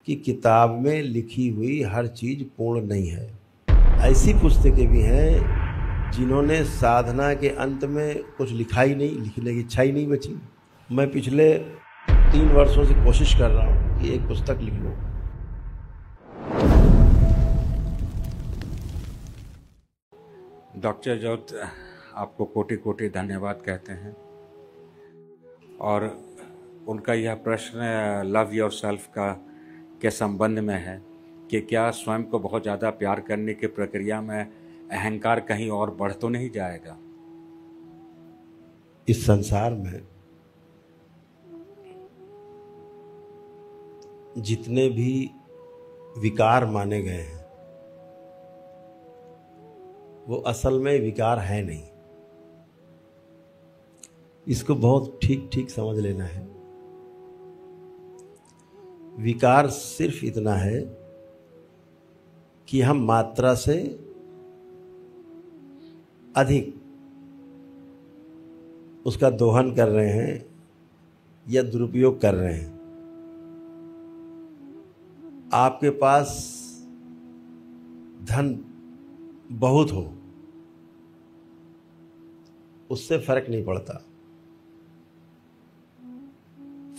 कि किताब में लिखी हुई हर चीज़ पूर्ण नहीं है। ऐसी पुस्तकें भी हैं जिन्होंने साधना के अंत में कुछ लिखा ही नहीं, लिखने की इच्छा ही नहीं बची। मैं पिछले 3 वर्षों से कोशिश कर रहा हूँ कि एक पुस्तक लिख लूँ। डॉक्टर जॉर्ज, आपको कोटि कोटि धन्यवाद कहते हैं। और उनका यह प्रश्न लव योरसेल्फ का के संबंध में है कि क्या स्वयं को बहुत ज़्यादा प्यार करने की प्रक्रिया में अहंकार कहीं और बढ़ तो नहीं जाएगा? इस संसार में जितने भी विकार माने गए हैं वो असल में विकार है नहीं। इसको बहुत ठीक ठीक समझ लेना है। विकार सिर्फ इतना है कि हम मात्रा से अधिक उसका दोहन कर रहे हैं या दुरुपयोग कर रहे हैं। आपके पास धन बहुत हो, उससे फर्क नहीं पड़ता।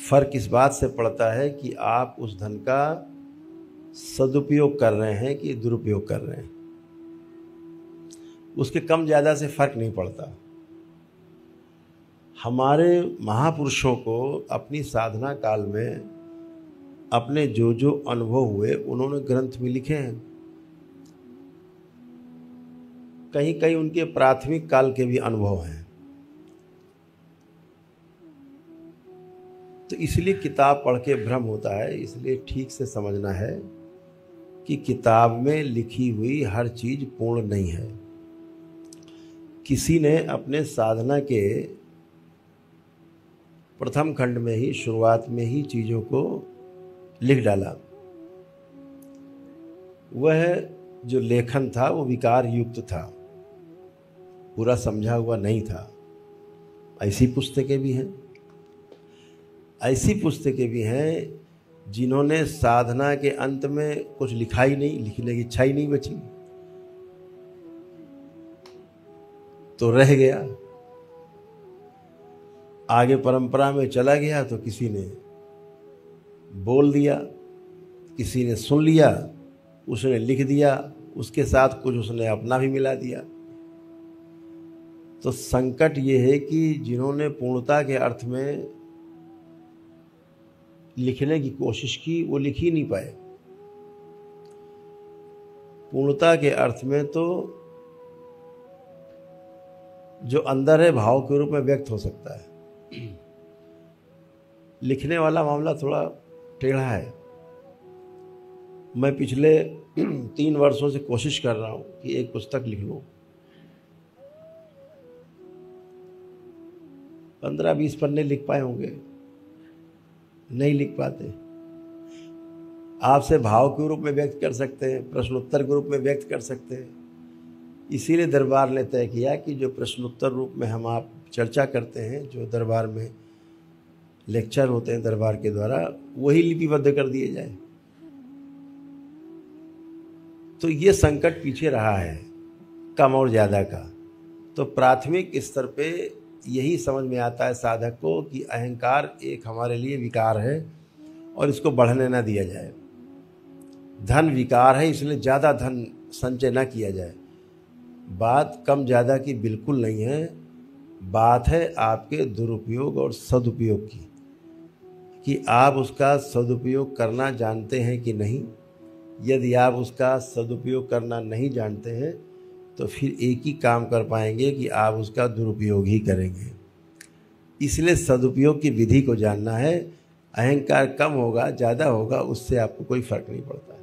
फर्क इस बात से पड़ता है कि आप उस धन का सदुपयोग कर रहे हैं कि दुरुपयोग कर रहे हैं। उसके कम ज़्यादा से फर्क नहीं पड़ता। हमारे महापुरुषों को अपनी साधना काल में अपने जो जो अनुभव हुए उन्होंने ग्रंथ में लिखे हैं। कहीं कहीं उनके प्राथमिक काल के भी अनुभव हैं। तो इसलिए किताब पढ़ के भ्रम होता है। इसलिए ठीक से समझना है कि किताब में लिखी हुई हर चीज़ पूर्ण नहीं है। किसी ने अपने साधना के प्रथम खंड में ही, शुरुआत में ही चीज़ों को लिख डाला। वह जो लेखन था वो विकार युक्त था, पूरा समझा हुआ नहीं था। ऐसी पुस्तकें भी हैं। ऐसी पुस्तकें भी हैं जिन्होंने साधना के अंत में कुछ लिखा ही नहीं, लिखने की इच्छा ही नहीं बची, तो रह गया। आगे परंपरा में चला गया तो किसी ने बोल दिया, किसी ने सुन लिया, उसने लिख दिया, उसके साथ कुछ उसने अपना भी मिला दिया। तो संकट ये है कि जिन्होंने पूर्णता के अर्थ में लिखने की कोशिश की वो लिख ही नहीं पाए। पूर्णता के अर्थ में तो जो अंदर है भाव के रूप में व्यक्त हो सकता है। लिखने वाला मामला थोड़ा टेढ़ा है। मैं पिछले 3 वर्षों से कोशिश कर रहा हूं कि एक पुस्तक लिख लूं। 15-20 पन्ने लिख पाए होंगे, नहीं लिख पाते। आपसे भाव के रूप में व्यक्त कर सकते हैं, प्रश्नोत्तर के रूप में व्यक्त कर सकते हैं। इसीलिए दरबार ने तय किया कि जो प्रश्नोत्तर रूप में हम आप चर्चा करते हैं, जो दरबार में लेक्चर होते हैं दरबार के द्वारा, वही लिपिबद्ध कर दिए जाए। तो ये संकट पीछे रहा है कम और ज़्यादा का। तो प्राथमिक स्तर पे यही समझ में आता है साधक को कि अहंकार एक हमारे लिए विकार है और इसको बढ़ने ना दिया जाए। धन विकार है, इसलिए ज़्यादा धन संचय ना किया जाए। बात कम ज़्यादा की बिल्कुल नहीं है। बात है आपके दुरुपयोग और सदुपयोग की, कि आप उसका सदुपयोग करना जानते हैं कि नहीं। यदि आप उसका सदुपयोग करना नहीं जानते हैं तो फिर एक ही काम कर पाएंगे कि आप उसका दुरुपयोग ही करेंगे। इसलिए सदुपयोग की विधि को जानना है। अहंकार कम होगा ज़्यादा होगा उससे आपको कोई फर्क नहीं पड़ता।